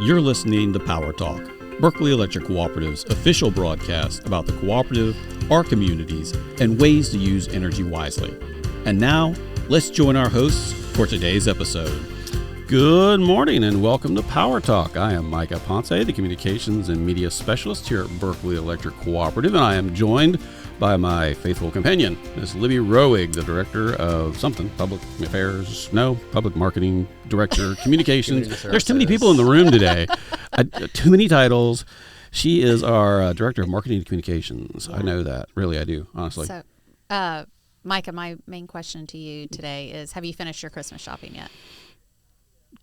You're listening to Power Talk, Berkeley Electric Cooperative's official broadcast about the cooperative, our communities, and ways to use energy wisely. And now, let's join our hosts for today's episode. Good morning and welcome to Power Talk. I am Micah Ponce, the Communications and Media Specialist here at Berkeley Electric Cooperative, and I am joined by my faithful companion, Ms. Libby Roig, the Director of something, Public Marketing Director, Communications. There's too many people in the room today. Too many titles. She is our Director of Marketing and Communications. Yeah. I know that. Really, I do, honestly. So, Micah, my main question to you today is, have you finished your Christmas shopping yet?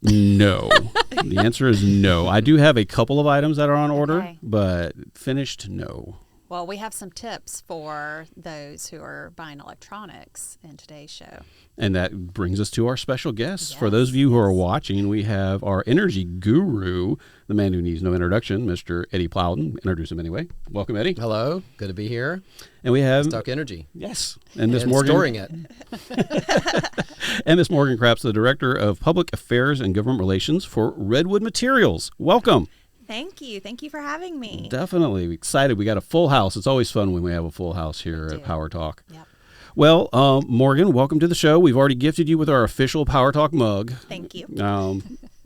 No. The answer is no. I do have a couple of items that are on order, but finished, no. Well, we have some tips for those who are buying electronics in today's show. And that brings us to our special guests. Yes. For those of you who are watching, we have our energy guru, the man who needs no introduction, Mr. Eddie Plowden. Introduce him anyway. Welcome, Eddie. Hello. Good to be here. And we have... Let's talk energy. Yes. And Miss Morgan. Storing it. And Miss Morgan Krapps, the Director of Public Affairs and Government Relations for Redwood Materials. Welcome. Thank you. Thank you for having me. Definitely. Excited. We got a full house. It's always fun when we have a full house here at Power Talk. Yep. Well, Morgan, welcome to the show. We've already gifted you with our official Power Talk mug. Thank you.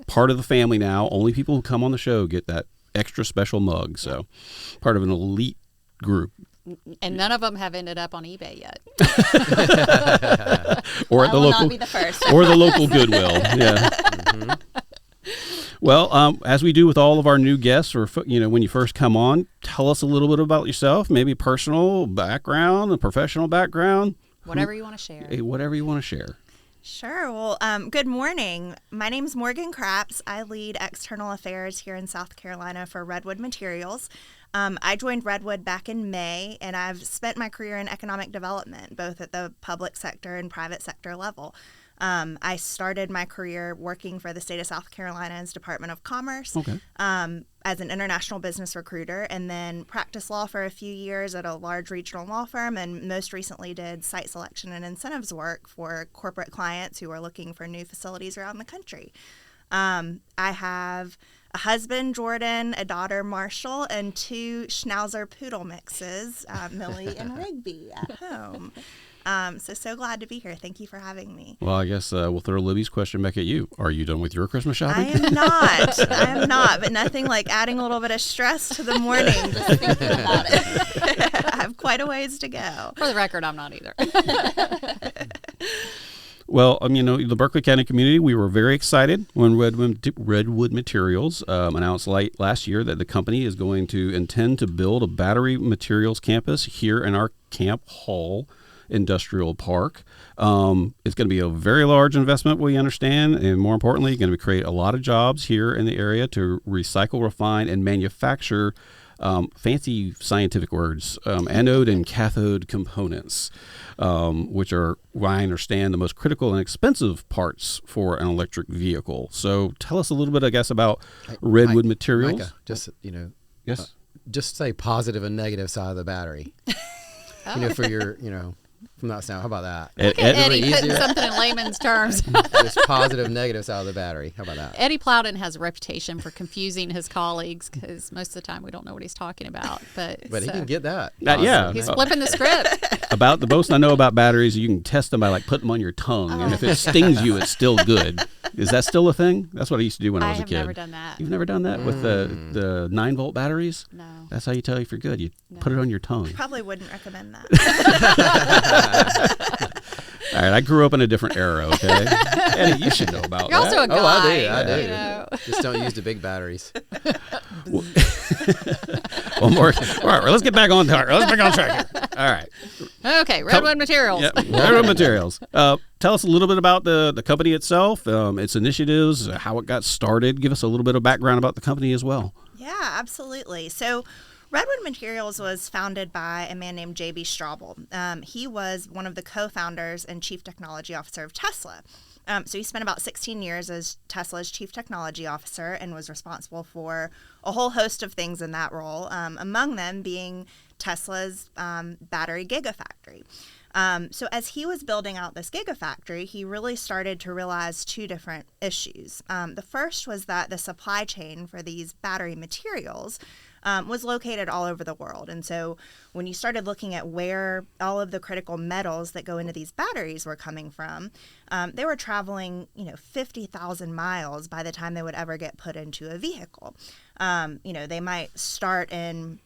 Part of the family now. Only people who come on the show get that extra special mug. So part of an elite group. And none of them have ended up on eBay yet. Or at the local, not be the first. Or the local Goodwill. Yeah. Mm-hmm. Well, as we do with all of our new guests, or when you first come on, tell us a little bit about yourself, maybe personal background, a professional background. Whatever you want to share. Whatever you want to share. Sure. Well, good morning. My name is Morgan Krapps. I lead external affairs here in South Carolina for Redwood Materials. I joined Redwood back in May, and I've spent my career in economic development, both at the public sector and private sector level. I started my career working for the state of South Carolina's Department of Commerce as an international business recruiter, and then practiced law for a few years at a large regional law firm, and most recently did site selection and incentives work for corporate clients who are looking for new facilities around the country. I have a husband, Jordan, a daughter, Marshall, and two Schnauzer poodle mixes, Millie and Rigby, at home. So glad to be here. Thank you for having me. Well, I guess we'll throw Libby's question back at you. Are you done with your Christmas shopping? I am not, but nothing like adding a little bit of stress to the morning just thinking about it. I have quite a ways to go. For the record, I'm not either. Well, the Berkeley County community, we were very excited when Redwood Materials announced last year that the company is going to intend to build a battery materials campus here in our Camp Hall Industrial Park. It's going to be a very large investment, we understand, and more importantly, going to create a lot of jobs here in the area to recycle, refine, and manufacture fancy scientific words, anode and cathode components, which are, I understand, the most critical and expensive parts for an electric vehicle. So tell us a little bit, I guess, about Redwood Materials. Micah, yes, just say positive and negative side of the battery. For your, from that sound. How about that? Eddie putting something in layman's terms. Just positive, negative side of the battery. How about that? Eddie Plowden has a reputation for confusing his colleagues because most of the time we don't know what he's talking about. But he can get that. He's flipping the script. About the most I know about batteries, you can test them by putting them on your tongue, and if it stings you, it's still good. Is that still a thing? That's what I used to do when I was a kid. I have never done that. You've never done that with the 9-volt batteries? No. That's how you tell if you're good. You put it on your tongue. Probably wouldn't recommend that. All right, I grew up in a different era, okay? Eddie, you should know about You're that. also a guy. Oh, I do. You know. Just don't use the big batteries. Well, more. All right, let's get back on track. Let's get back on track here. All right. Okay, Redwood Materials. Yep, Redwood Materials. Tell us a little bit about the company itself, its initiatives, how it got started. Give us a little bit of background about the company as well. Yeah, absolutely. So Redwood Materials was founded by a man named J.B. Straubel. He was one of the co-founders and chief technology officer of Tesla. So he spent about 16 years as Tesla's chief technology officer and was responsible for a whole host of things in that role, among them being Tesla's battery gigafactory. So as he was building out this gigafactory, he really started to realize two different issues. The first was that the supply chain for these battery materials was located all over the world. And so when you started looking at where all of the critical metals that go into these batteries were coming from, they were traveling, 50,000 miles by the time they would ever get put into a vehicle. They might start in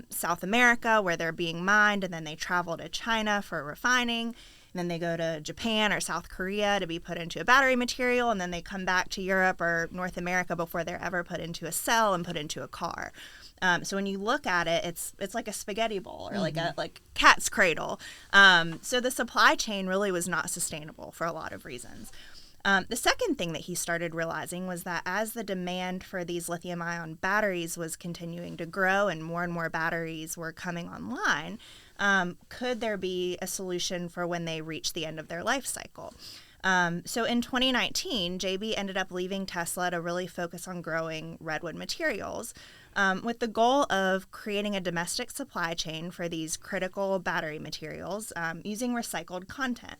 South America where they're being mined, and then they travel to China for refining. And then they go to Japan or South Korea to be put into a battery material, and then they come back to Europe or North America before they're ever put into a cell and put into a car. So when you look at it, it's like a spaghetti bowl or like cat's cradle. So the supply chain really was not sustainable for a lot of reasons. The second thing that he started realizing was that as the demand for these lithium-ion batteries was continuing to grow and more batteries were coming online, could there be a solution for when they reach the end of their life cycle? So in 2019, JB ended up leaving Tesla to really focus on growing Redwood Materials with the goal of creating a domestic supply chain for these critical battery materials using recycled content.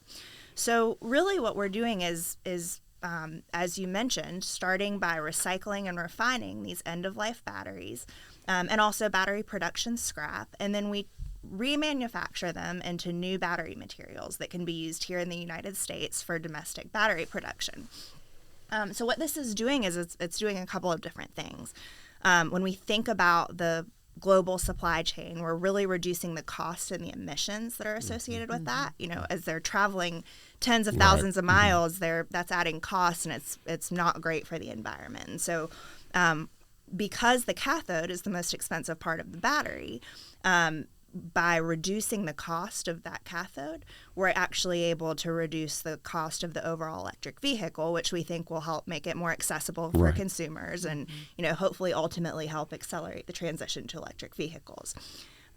So really what we're doing is as you mentioned, starting by recycling and refining these end-of-life batteries and also battery production scrap, and then we remanufacture them into new battery materials that can be used here in the United States for domestic battery production. So what this is doing is it's doing a couple of different things. When we think about the global supply chain, we're really reducing the cost and the emissions that are associated with that. As they're traveling tens of thousands of miles, that's adding costs, and it's not great for the environment. And so because the cathode is the most expensive part of the battery, by reducing the cost of that cathode, we're actually able to reduce the cost of the overall electric vehicle, which we think will help make it more accessible for consumers and, hopefully ultimately help accelerate the transition to electric vehicles.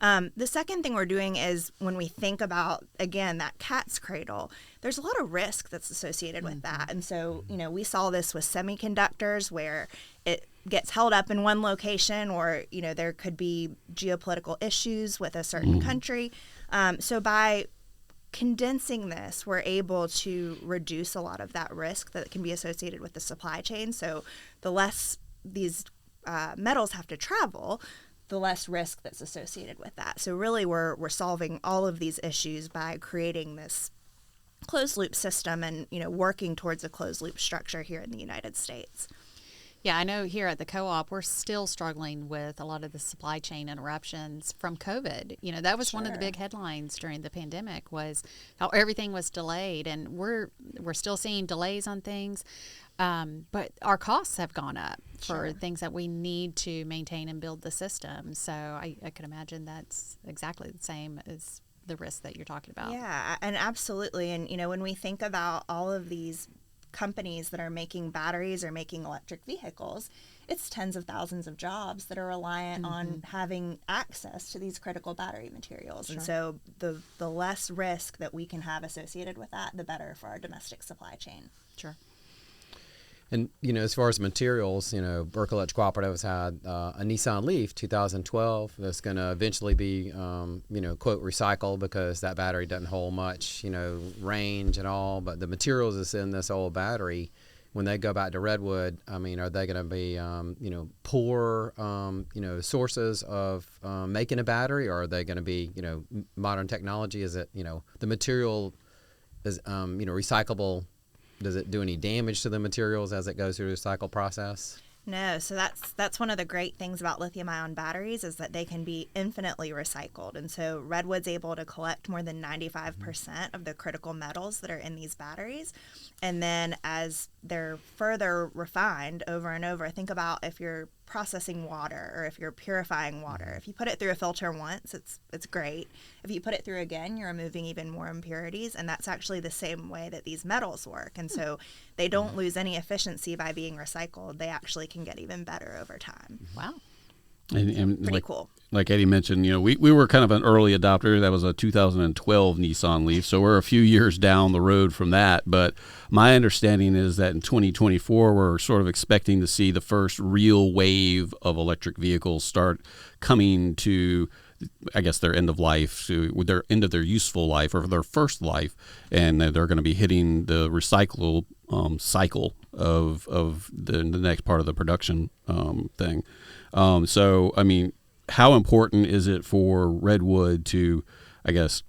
The second thing we're doing is when we think about, again, that cat's cradle, there's a lot of risk that's associated with that. And so, we saw this with semiconductors where it gets held up in one location, or, there could be geopolitical issues with a certain country. So by condensing this, we're able to reduce a lot of that risk that can be associated with the supply chain. So the less these metals have to travel, the less risk that's associated with that. So really we're solving all of these issues by creating this closed loop system and, working towards a closed loop structure here in the United States. Yeah, I know here at the co-op, we're still struggling with a lot of the supply chain interruptions from COVID. That was one of the big headlines during the pandemic was how everything was delayed, and we're still seeing delays on things. But our costs have gone up for things that we need to maintain and build the system. So I could imagine that's exactly the same as the risk that you're talking about. Yeah, and absolutely. And, when we think about all of these companies that are making batteries or making electric vehicles, it's tens of thousands of jobs that are reliant on having access to these critical battery materials. And so the less risk that we can have associated with that, the better for our domestic supply chain. Sure. And, as far as materials, Berkeley Electric Cooperatives had a Nissan Leaf 2012 that's going to eventually be, quote, recycled because that battery doesn't hold much, range and all. But the materials that's in this old battery, when they go back to Redwood, are they going to be, poor, sources of making a battery, or are they going to be, modern technology? Is it, the material is, recyclable? Does it do any damage to the materials as it goes through the cycle process? No, so that's one of the great things about lithium-ion batteries is that they can be infinitely recycled. And so Redwood's able to collect more than 95% of the critical metals that are in these batteries. And then as they're further refined over and over, think about if you're processing water or if you're purifying water. If you put it through a filter once, it's great. If you put it through again, you're removing even more impurities, and that's actually the same way that these metals work. And so they don't lose any efficiency by being recycled. They actually can get even better over time. Wow. And Pretty cool. Like Eddie mentioned, we were kind of an early adopter. That was a 2012 Nissan Leaf, so we're a few years down the road from that. But my understanding is that in 2024, we're sort of expecting to see the first real wave of electric vehicles start coming to I guess their end of life, with their end of their useful life or their first life, and they're going to be hitting the recycle cycle of the next part of the production thing. So, I mean, how important is it for Redwood to, I guess,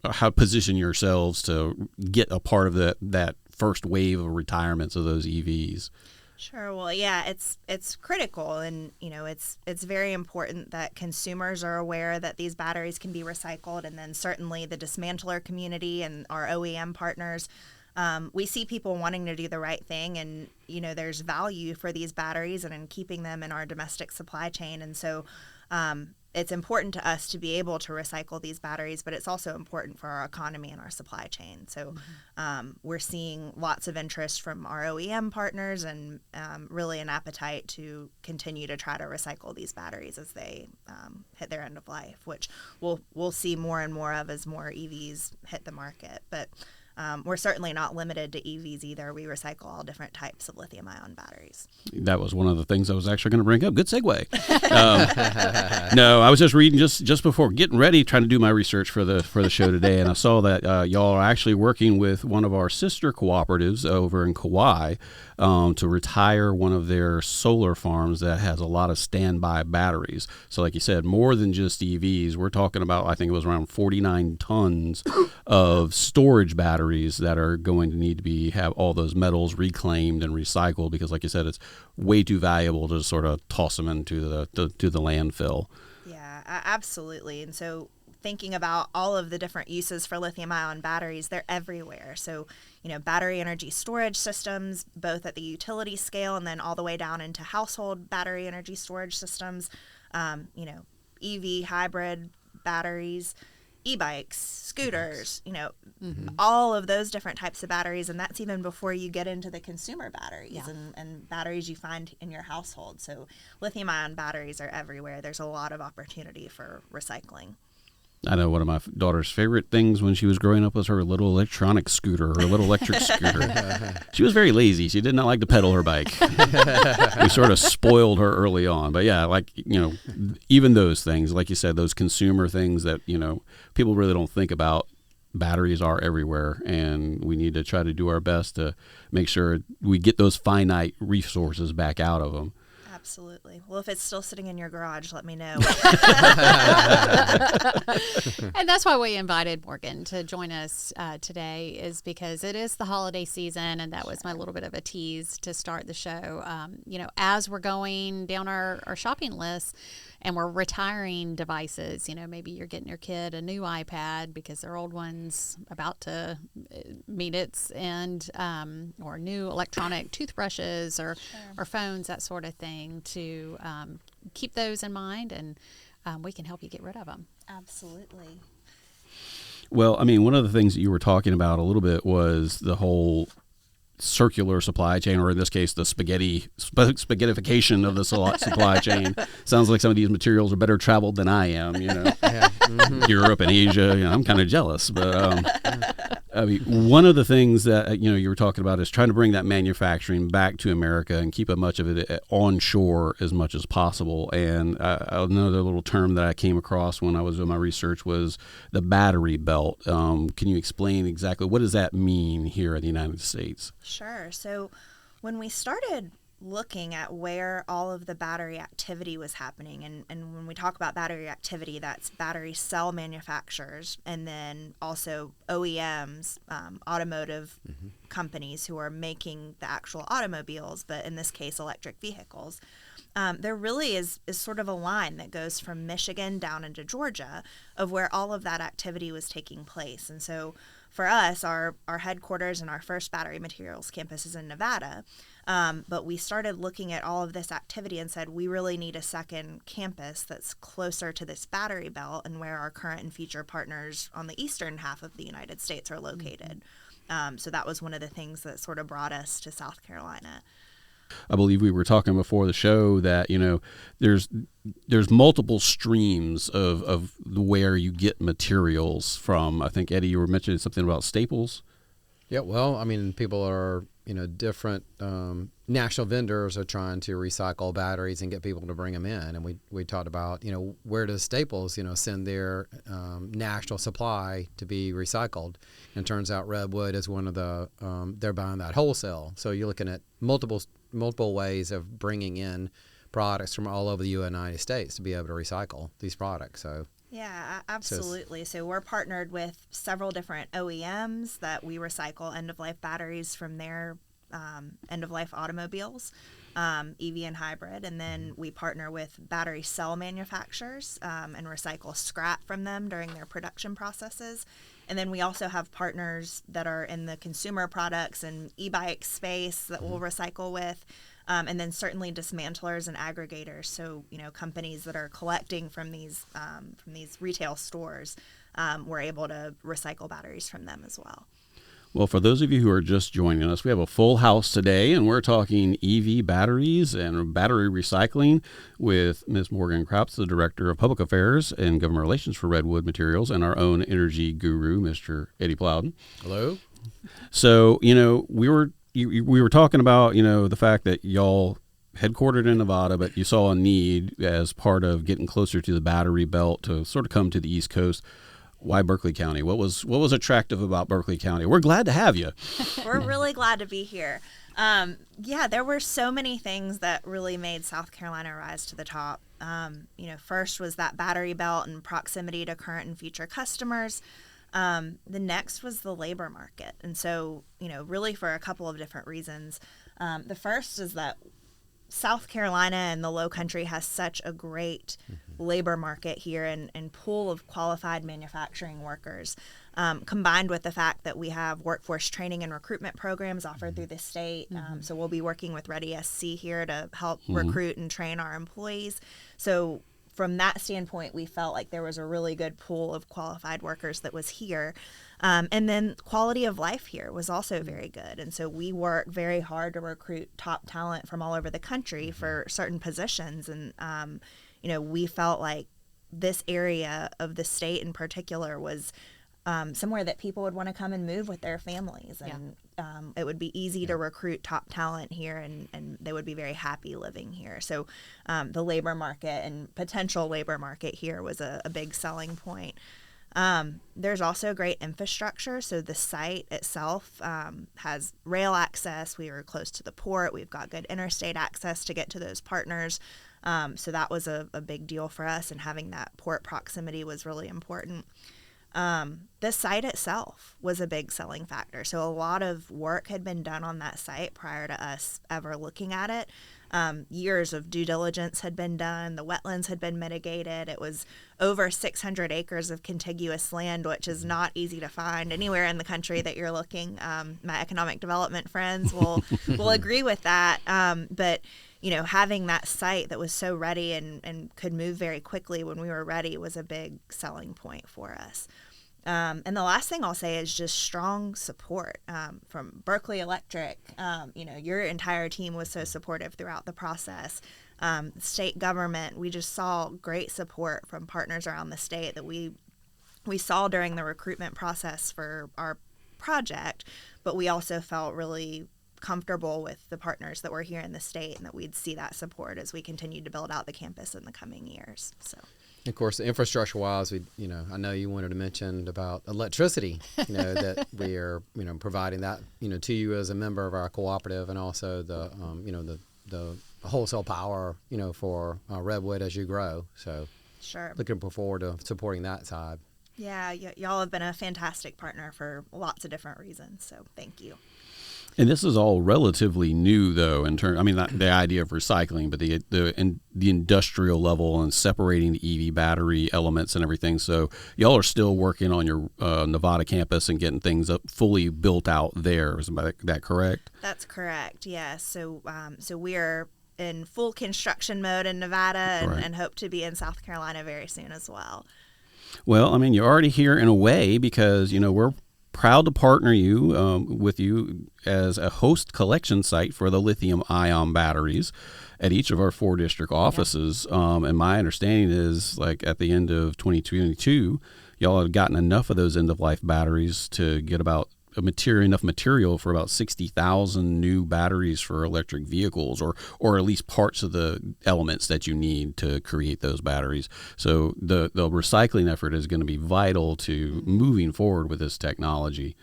how position yourselves to get a part of that first wave of retirements of those EVs? Sure. Well, yeah, it's critical, and it's very important that consumers are aware that these batteries can be recycled, and then certainly the dismantler community and our OEM partners. We see people wanting to do the right thing, and there's value for these batteries and in keeping them in our domestic supply chain, and so it's important to us to be able to recycle these batteries, but it's also important for our economy and our supply chain. So we're seeing lots of interest from our OEM partners, and really an appetite to continue to try to recycle these batteries as they hit their end of life, which we'll see more and more of as more EVs hit the market. But we're certainly not limited to EVs either. We recycle all different types of lithium-ion batteries. That was one of the things I was actually going to bring up. Good segue. No, I was just reading just before getting ready, trying to do my research for the show today, and I saw that y'all are actually working with one of our sister cooperatives over in Kauai to retire one of their solar farms that has a lot of standby batteries. So like you said, more than just EVs, we're talking about, I think it was around 49 tons of storage batteries that are going to need to have all those metals reclaimed and recycled, because like you said, it's way too valuable to sort of toss them into the landfill. Yeah, absolutely. And so thinking about all of the different uses for lithium-ion batteries, they're everywhere. So, battery energy storage systems, both at the utility scale and then all the way down into household battery energy storage systems, EV hybrid batteries, e-bikes, scooters, all of those different types of batteries. And that's even before you get into the consumer batteries and batteries you find in your household. So lithium-ion batteries are everywhere. There's a lot of opportunity for recycling. I know one of my daughter's favorite things when she was growing up was her little electronic scooter, her little electric scooter. She was very lazy. She did not like to pedal her bike. We sort of spoiled her early on. But yeah, even those things, like you said, those consumer things that, people really don't think about. Batteries are everywhere, and we need to try to do our best to make sure we get those finite resources back out of them. Absolutely. Well, if it's still sitting in your garage, let me know. And that's why we invited Morgan to join us today, is because it is the holiday season, and that was my little bit of a tease to start the show. As we're going down our shopping list and we're retiring devices, maybe you're getting your kid a new iPad because their old one's about to meet its end, or new electronic toothbrushes or phones, that sort of thing, to keep those in mind, and we can help you get rid of them. Absolutely. Well, I mean, one of the things that you were talking about a little bit was the whole circular supply chain, or in this case, the spaghettification of the supply chain. Sounds like some of these materials are better traveled than I am, Europe and Asia. I'm kind of jealous, but I mean, one of the things that you were talking about is trying to bring that manufacturing back to America and keep as much of it onshore as much as possible. And another little term that I came across when I was doing my research was the battery belt. Can you explain exactly what does that mean here in the United States? Sure. So when we started looking at where all of the battery activity was happening, and when we talk about battery activity, that's battery cell manufacturers, and then also OEMs, automotive companies who are making the actual automobiles, but in this case, electric vehicles. There really is sort of a line that goes from Michigan down into Georgia of where all of that activity was taking place. And so for us, our headquarters and our first battery materials campus is in Nevada. But we started looking at all of this activity and said, we really need a second campus that's closer to this battery belt and where our current and future partners on the eastern half of the United States are located. So that was one of the things that sort of brought us to South Carolina. I believe we were talking before the show that, there's multiple streams of where you get materials from. I think, Eddie, you were mentioning something about staples. Yeah, well, I mean, people are, different, national vendors are trying to recycle batteries and get people to bring them in. And we talked about, where does Staples, send their national supply to be recycled? And it turns out Redwood is one of the, they're buying that wholesale. So you're looking at multiple ways of bringing in products from all over the United States to be able to recycle these products. So yeah, absolutely. So we're partnered with several different OEMs that we recycle end-of-life batteries from their end-of-life automobiles, EV and hybrid. And then we partner with battery cell manufacturers and recycle scrap from them during their production processes. And then we also have partners that are in the consumer products and e-bike space that we'll recycle with. And then certainly dismantlers and aggregators. So, companies that are collecting from these retail stores, we're able to recycle batteries from them as well. Well, for those of you who are just joining us, we have a full house today, and we're talking EV batteries and battery recycling with Ms. Morgan Kropps, the Director of Public Affairs and Government Relations for Redwood Materials, and our own energy guru, Mr. Eddie Plowden. Hello. So, we were talking about, the fact that y'all headquartered in Nevada, but you saw a need as part of getting closer to the battery belt to sort of come to the East Coast. Why Berkeley County? What was attractive about Berkeley County? We're glad to have you. We're really glad to be here. There were so many things that really made South Carolina rise to the top. First was that battery belt and proximity to current and future customers. The next was the labor market. And so, really for a couple of different reasons. The first is that South Carolina and the Lowcountry has such a great labor market here and pool of qualified manufacturing workers, combined with the fact that we have workforce training and recruitment programs offered through the state. So we'll be working with Ready SC here to help recruit and train our employees. So from that standpoint, we felt like there was a really good pool of qualified workers that was here. And then quality of life here was also very good. And so we work very hard to recruit top talent from all over the country for certain positions. And, we felt like this area of the state in particular was somewhere that people would want to come and move with their families. And it would be easy to recruit top talent here, and they would be very happy living here. So the labor market and potential labor market here was a big selling point. There's also great infrastructure. So the site itself has rail access. We are close to the port. We've got good interstate access to get to those partners. So that was a big deal for us, and having that port proximity was really important. The site itself was a big selling factor. So a lot of work had been done on that site prior to us ever looking at it. Years of due diligence had been done. The wetlands had been mitigated. It was over 600 acres of contiguous land, which is not easy to find anywhere in the country that you're looking. My economic development friends will agree with that. But having that site that was so ready and could move very quickly when we were ready was a big selling point for us. And the last thing I'll say is just strong support from Berkeley Electric. Your entire team was so supportive throughout the process. State government, we just saw great support from partners around the state that we saw during the recruitment process for our project, but we also felt really comfortable with the partners that were here in the state, and that we'd see that support as we continued to build out the campus in the coming years. So, of course, infrastructure-wise, I know you wanted to mention about electricity. That we are, providing that, to you as a member of our cooperative, and also the, the wholesale power, for Redwood as you grow. So, sure, looking forward to supporting that side. Yeah, y'all have been a fantastic partner for lots of different reasons. So, thank you. And this is all relatively new, though, in terms. I mean, not the idea of recycling, but the industrial level and separating the EV battery elements and everything. So y'all are still working on your Nevada campus and getting things up fully built out there. Is that correct? That's correct. Yes. So we are in full construction mode in Nevada, and hope to be in South Carolina very soon as well. Well, I mean, you're already here in a way, because we're proud to partner with you as a host collection site for the lithium-ion batteries at each of our 4 district offices. And my understanding is, like, at the end of 2022, y'all had gotten enough of those end-of-life batteries to get about enough material for about 60,000 new batteries for electric vehicles, or at least parts of the elements that you need to create those batteries. So the recycling effort is going to be vital to moving forward with this technology.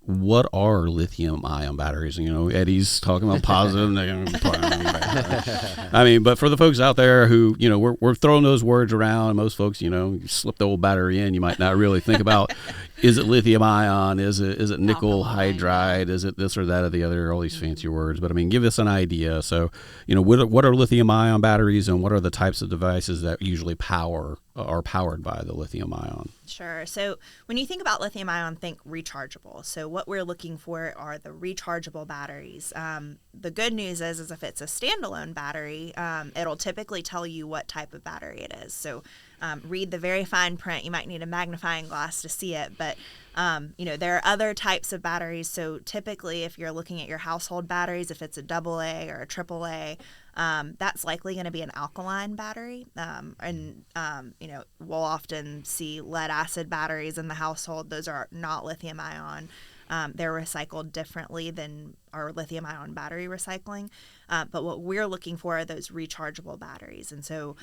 What are lithium-ion batteries? Eddie's talking about positive, negative. I mean, but for the folks out there who, we're throwing those words around, and most folks, you slip the old battery in, you might not really think about, is it lithium-ion? Is it nickel hydride? Is it this or that or the other, all these fancy words? But I mean, give us an idea. So, what are lithium-ion batteries, and what are the types of devices that usually are powered by the lithium-ion? Sure. So when you think about lithium ion, think rechargeable. So what we're looking for are the rechargeable batteries. The good news is if it's a standalone battery, it'll typically tell you what type of battery it is. So read the very fine print. You might need a magnifying glass to see it, but there are other types of batteries. So typically, if you're looking at your household batteries, if it's a AA or a AAA, that's likely going to be an alkaline battery. We'll often see lead acid batteries in the household. Those are not lithium ion. They're recycled differently than our lithium ion battery recycling. But what we're looking for are those rechargeable batteries. And so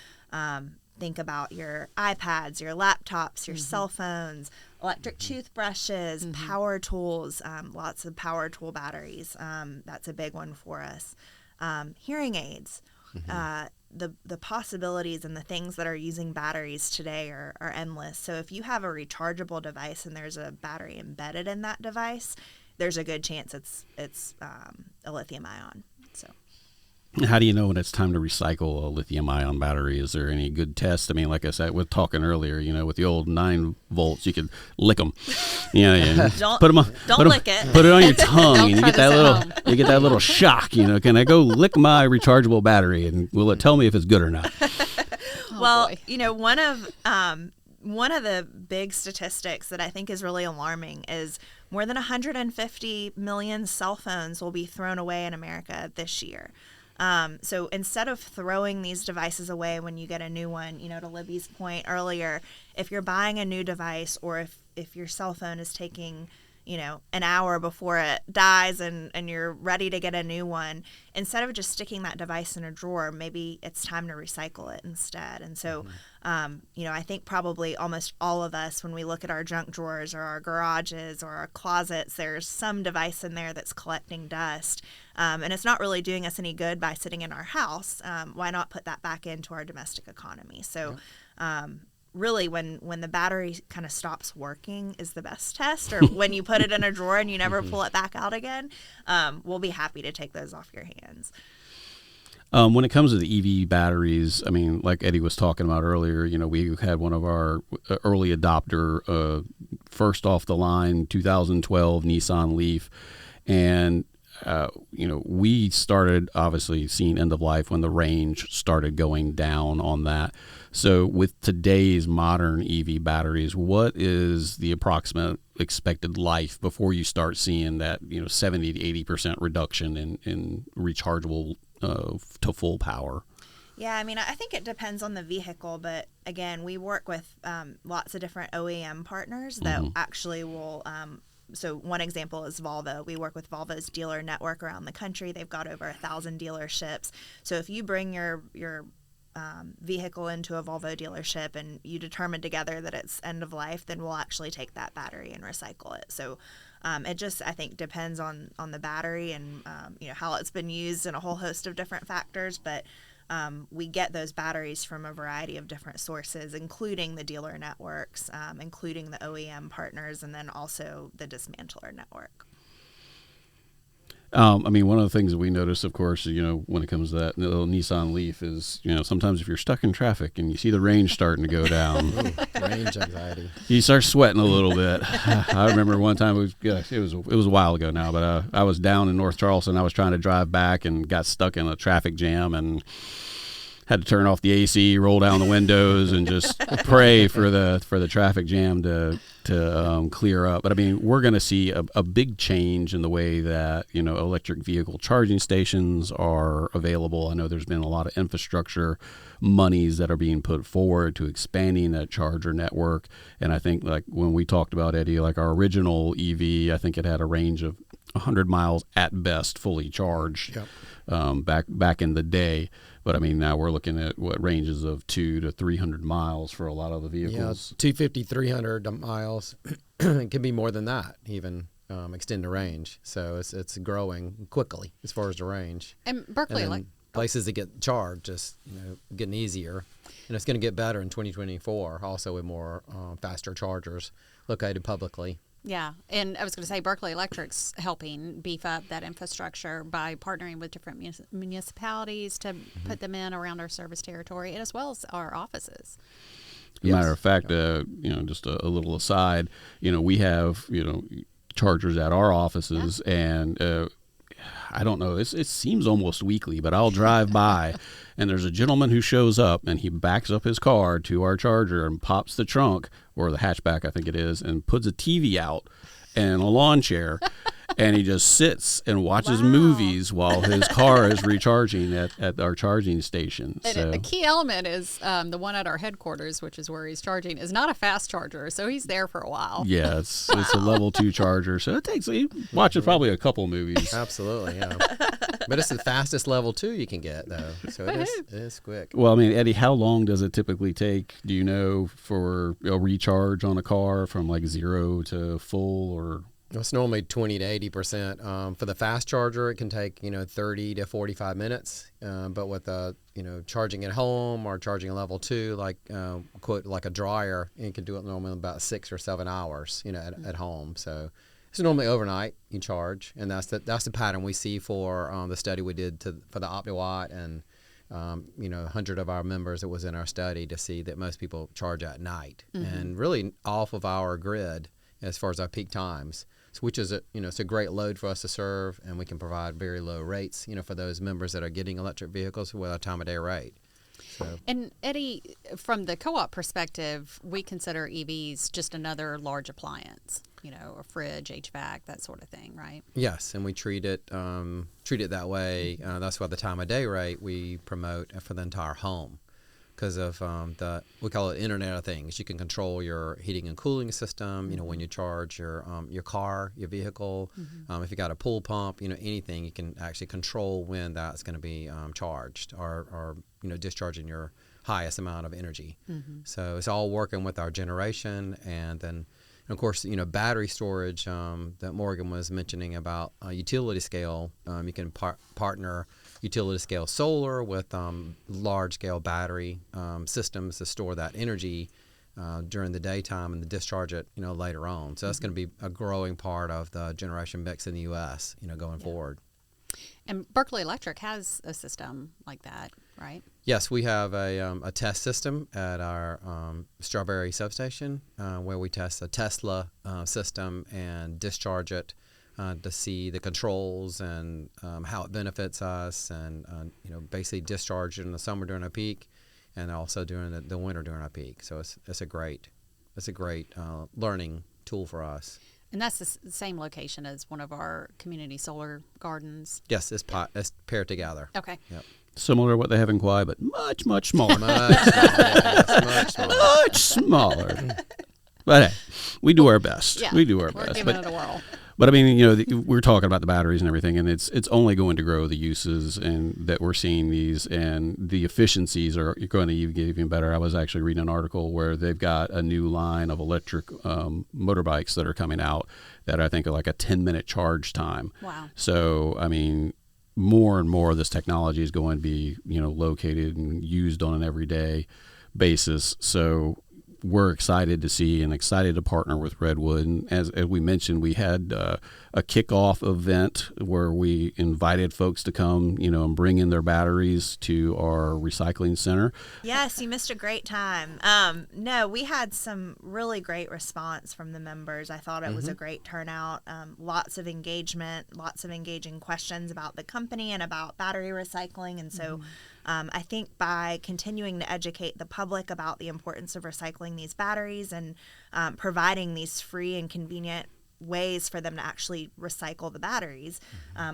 think about your iPads, your laptops, your cell phones, electric toothbrushes, power tools, lots of power tool batteries. That's a big one for us. Hearing aids. The possibilities and the things that are using batteries today are endless. So if you have a rechargeable device and there's a battery embedded in that device, there's a good chance it's a lithium ion. So. How do you know when it's time to recycle a lithium-ion battery? Is there any good test? I mean, like I said, we're talking earlier, with the old 9 volts, you could lick them. Don't put them on, don't lick it. Put it on your tongue, and you get that little shock. Can I go lick my rechargeable battery, and will it tell me if it's good or not? Well, one of the big statistics that I think is really alarming is more than 150 million cell phones will be thrown away in America this year. So instead of throwing these devices away when you get a new one, to Libby's point earlier, if you're buying a new device, or if your cell phone is taking, an hour before it dies and you're ready to get a new one, instead of just sticking that device in a drawer, maybe it's time to recycle it instead. And so, I think probably almost all of us, when we look at our junk drawers or our garages or our closets, there's some device in there that's collecting dust. And it's not really doing us any good by sitting in our house. Why not put that back into our domestic economy? So, really, when the battery kind of stops working is the best test, or when you put it in a drawer and you never pull it back out again, we'll be happy to take those off your hands. When it comes to the EV batteries, I mean, like Eddie was talking about earlier, we had one of our early adopter, first off the line, 2012 Nissan Leaf, and we started obviously seeing end of life when the range started going down on that. So with today's modern EV batteries, what is the approximate expected life before you start seeing that 70 to 80% reduction in rechargeable to full power? Yeah, I mean, I think it depends on the vehicle, but again, we work with lots of different OEM partners that actually will. So one example is Volvo. We work with Volvo's dealer network around the country. They've got over 1,000 dealerships. So if you bring your vehicle into a Volvo dealership and you determine together that it's end of life, then we'll actually take that battery and recycle it. So it just, I think, depends on the battery and how it's been used and a whole host of different factors. But we get those batteries from a variety of different sources, including the dealer networks, including the OEM partners, and then also the dismantler network. I mean, one of the things that we notice, of course, when it comes to that little Nissan Leaf is, sometimes if you're stuck in traffic and you see the range starting to go down, range anxiety, you start sweating a little bit. I remember one time it was a while ago now, but I was down in North Charleston. I was trying to drive back and got stuck in a traffic jam, and had to turn off the AC, roll down the windows, and just pray for the traffic jam to clear up. But I mean, we're going to see a big change in the way that electric vehicle charging stations are available. I know there's been a lot of infrastructure monies that are being put forward to expanding that charger network. And I think, like when we talked about, Eddie, like our original EV, I think it had a range of 100 miles at best fully charged. Yep. Back in the day. But I mean, now we're looking at what ranges of 200 to 300 miles for a lot of the vehicles. Yeah, 250, 300 miles. It can be more than that, even extend the range. So it's growing quickly as far as the range. And Berkeley, and places that get charged, just getting easier, and it's going to get better in 2024. Also, with more faster chargers located publicly. Yeah, and I was going to say Berkeley Electric's helping beef up that infrastructure by partnering with different municipalities to put them in around our service territory, and as well as our offices. As a matter of fact, just a little aside, we have chargers at our offices, and I don't know, it seems almost weekly, but I'll drive by, and there's a gentleman who shows up, and he backs up his car to our charger and pops the trunk, or the hatchback, I think it is, and puts a TV out and a lawn chair, and he just sits and watches movies while his car is recharging at our charging station. And a key element is the one at our headquarters, which is where he's charging, is not a fast charger, so he's there for a while. Yeah, it's a level 2 charger, so he watches probably a couple movies. Absolutely, yeah. But it's the fastest level 2 you can get, though, so it is quick. Well, I mean, Eddie, how long does it typically take, do you know, for a recharge on a car from like 0 to full, or? It's normally 20 to 80%. For the fast charger, it can take 30 to 45 minutes. But with charging at home or charging a level 2, like quote like a dryer, you can do it normally in about 6 or 7 hours. At home. So it's normally overnight you charge, and that's the pattern we see for the study we did for the OptiWatt and 100 of our members that was in our study to see that most people charge at night and really off of our grid as far as our peak times. Which is it's a great load for us to serve, and we can provide very low rates, for those members that are getting electric vehicles with a time of day rate. So. And Eddie, from the co-op perspective, we consider EVs just another large appliance, a fridge, HVAC, that sort of thing, right? Yes, and we treat it that way. That's why the time of day rate we promote for the entire home. Because of we call it Internet of Things. You can control your heating and cooling system. When you charge your car, your vehicle. If you got a pool pump, anything, you can actually control when that's going to be charged or discharging your highest amount of energy. So it's all working with our generation, and then of course battery storage that Morgan was mentioning about utility scale. You can partner utility scale solar with large scale battery systems to store that energy during the daytime and to discharge it later on. So that's going to be a growing part of the generation mix in the U.S. going forward. And Berkeley Electric has a system like that, right? Yes, we have a test system at our Strawberry substation where we test a Tesla system and discharge it to see the controls and how it benefits us, and basically discharge it in the summer during our peak, and also during the winter during our peak. So it's a great learning tool for us. And that's the same location as one of our community solar gardens. Yes, it's paired together. Okay. Yep. Similar to what they have in Kauai, but much, much smaller. Much smaller. But hey, we do our best. Yeah, we do our we're best. giving it a whirl. But I mean, we're talking about the batteries and everything, and it's only going to grow the uses and that we're seeing these, and the efficiencies are going to get even better. I was actually reading an article where they've got a new line of electric motorbikes that are coming out that I think are like a 10-minute charge time. Wow. So, I mean, more and more of this technology is going to be, located and used on an everyday basis. So we're excited to see and excited to partner with Redwood. And as we mentioned, we had a kickoff event where we invited folks to come, and bring in their batteries to our recycling center. Yes, you missed a great time. No, we had some really great response from the members. I thought it was a great turnout. Lots of engagement, lots of engaging questions about the company and about battery recycling. And so I think by continuing to educate the public about the importance of recycling these batteries and providing these free and convenient ways for them to actually recycle the batteries,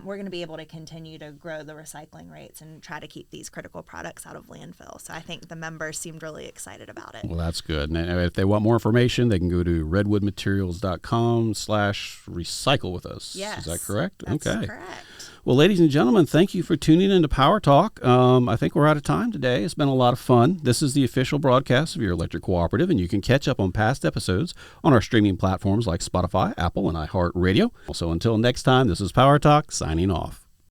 we're going to be able to continue to grow the recycling rates and try to keep these critical products out of landfill. So I think the members seemed really excited about it. Well, that's good. And if they want more information, they can go to redwoodmaterials.com/recycle with us. Yes. Is that correct? That's okay. correct. Well, ladies and gentlemen, thank you for tuning in to Power Talk. I think we're out of time today. It's been a lot of fun. This is the official broadcast of your electric cooperative, and you can catch up on past episodes on our streaming platforms like Spotify, Apple, and iHeartRadio. So until next time, this is Power Talk signing off.